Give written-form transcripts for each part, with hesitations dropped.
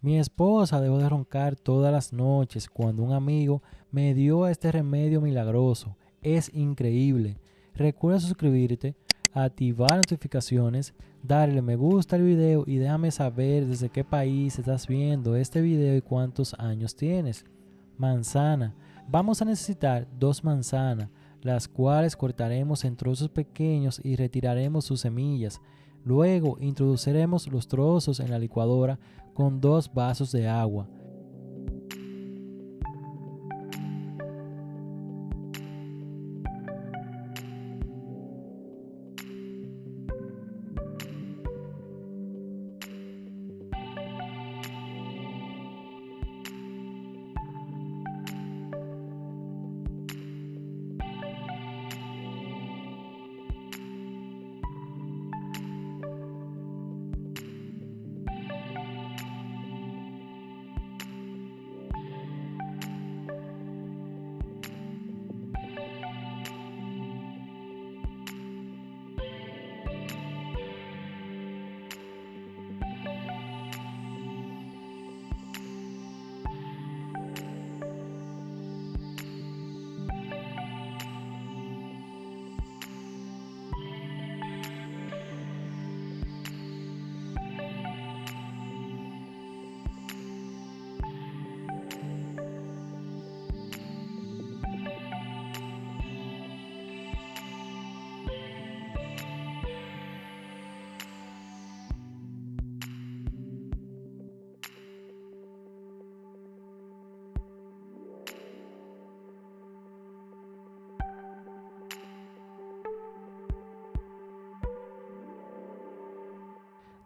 Mi esposa dejó de roncar todas las noches cuando un amigo me dio este remedio milagroso. Es increíble. Recuerda suscribirte, activar notificaciones, darle me gusta al video y déjame saber desde qué país estás viendo este video y cuántos años tienes. Manzana. Vamos a necesitar 2 manzanas, las cuales cortaremos en trozos pequeños y retiraremos sus semillas. Luego introduciremos los trozos en la licuadora con 2 vasos de agua.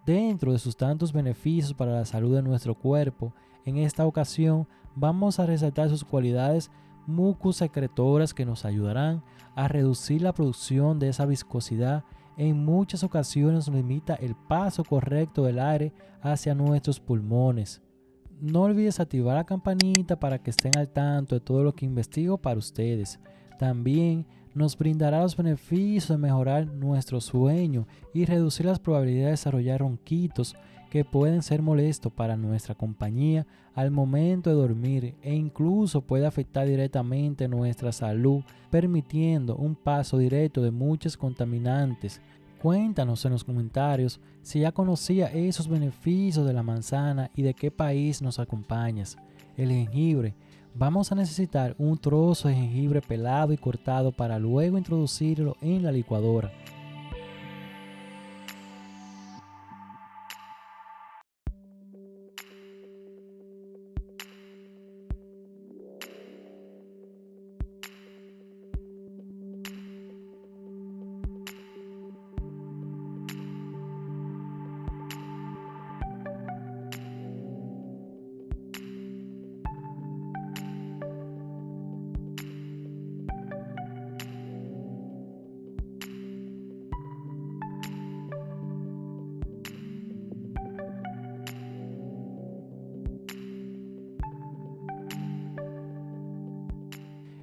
Dentro de sus tantos beneficios para la salud de nuestro cuerpo, en esta ocasión vamos a resaltar sus cualidades mucosecretoras que nos ayudarán a reducir la producción de esa viscosidad. En muchas ocasiones nos limita el paso correcto del aire hacia nuestros pulmones. No olvides activar la campanita para que estén al tanto de todo lo que investigo para ustedes. También nos brindará los beneficios de mejorar nuestro sueño y reducir las probabilidades de desarrollar ronquitos que pueden ser molestos para nuestra compañía al momento de dormir e incluso puede afectar directamente nuestra salud, permitiendo un paso directo de muchos contaminantes. Cuéntanos en los comentarios si ya conocía esos beneficios de la manzana y de qué país nos acompañas. El jengibre. Vamos a necesitar un trozo de jengibre pelado y cortado para luego introducirlo en la licuadora.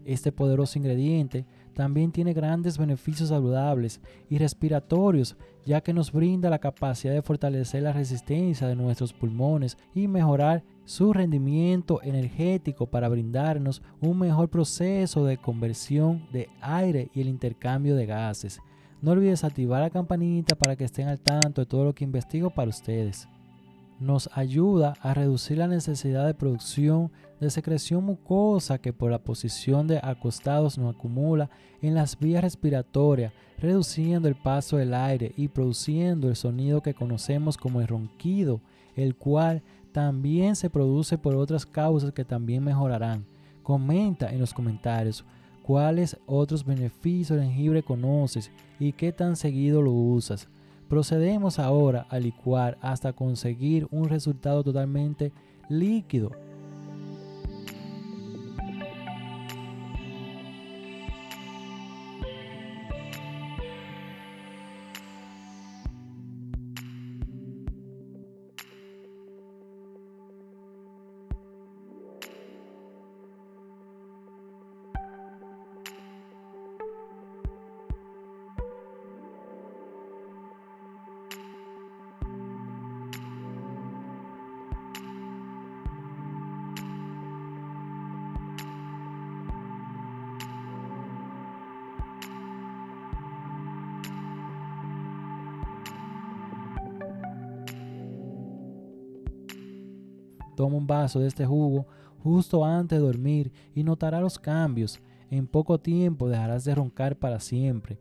Este poderoso ingrediente también tiene grandes beneficios saludables y respiratorios, ya que nos brinda la capacidad de fortalecer la resistencia de nuestros pulmones y mejorar su rendimiento energético para brindarnos un mejor proceso de conversión de aire y el intercambio de gases. No olvides activar la campanita para que estén al tanto de todo lo que investigo para ustedes. Nos ayuda a reducir la necesidad de producción de secreción mucosa que por la posición de acostados nos acumula en las vías respiratorias, reduciendo el paso del aire y produciendo el sonido que conocemos como el ronquido, el cual también se produce por otras causas que también mejorarán. Comenta en los comentarios cuáles otros beneficios del jengibre conoces y qué tan seguido lo usas. Procedemos ahora a licuar hasta conseguir un resultado totalmente líquido. Toma un vaso de este jugo justo antes de dormir y notarás los cambios. En poco tiempo dejarás de roncar para siempre.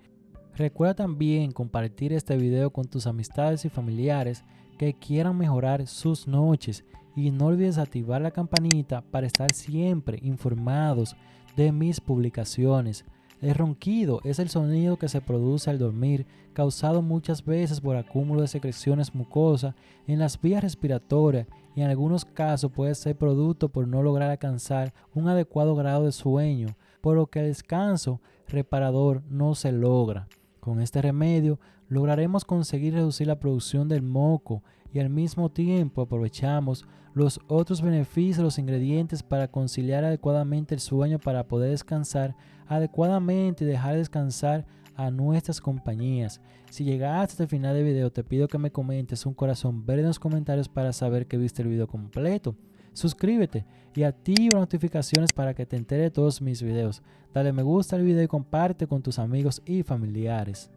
Recuerda también compartir este video con tus amistades y familiares que quieran mejorar sus noches y no olvides activar la campanita para estar siempre informados de mis publicaciones. El ronquido es el sonido que se produce al dormir, causado muchas veces por acúmulo de secreciones mucosas en las vías respiratorias y en algunos casos puede ser producto por no lograr alcanzar un adecuado grado de sueño, por lo que el descanso reparador no se logra. Con este remedio lograremos conseguir reducir la producción del moco y al mismo tiempo aprovechamos los otros beneficios de los ingredientes para conciliar adecuadamente el sueño para poder descansar adecuadamente y dejar descansar a nuestras compañías. Si llegaste hasta el final del video, te pido que me comentes un corazón verde en los comentarios para saber que viste el video completo. Suscríbete y activa las notificaciones para que te entere de todos mis videos. Dale me gusta al video y comparte con tus amigos y familiares.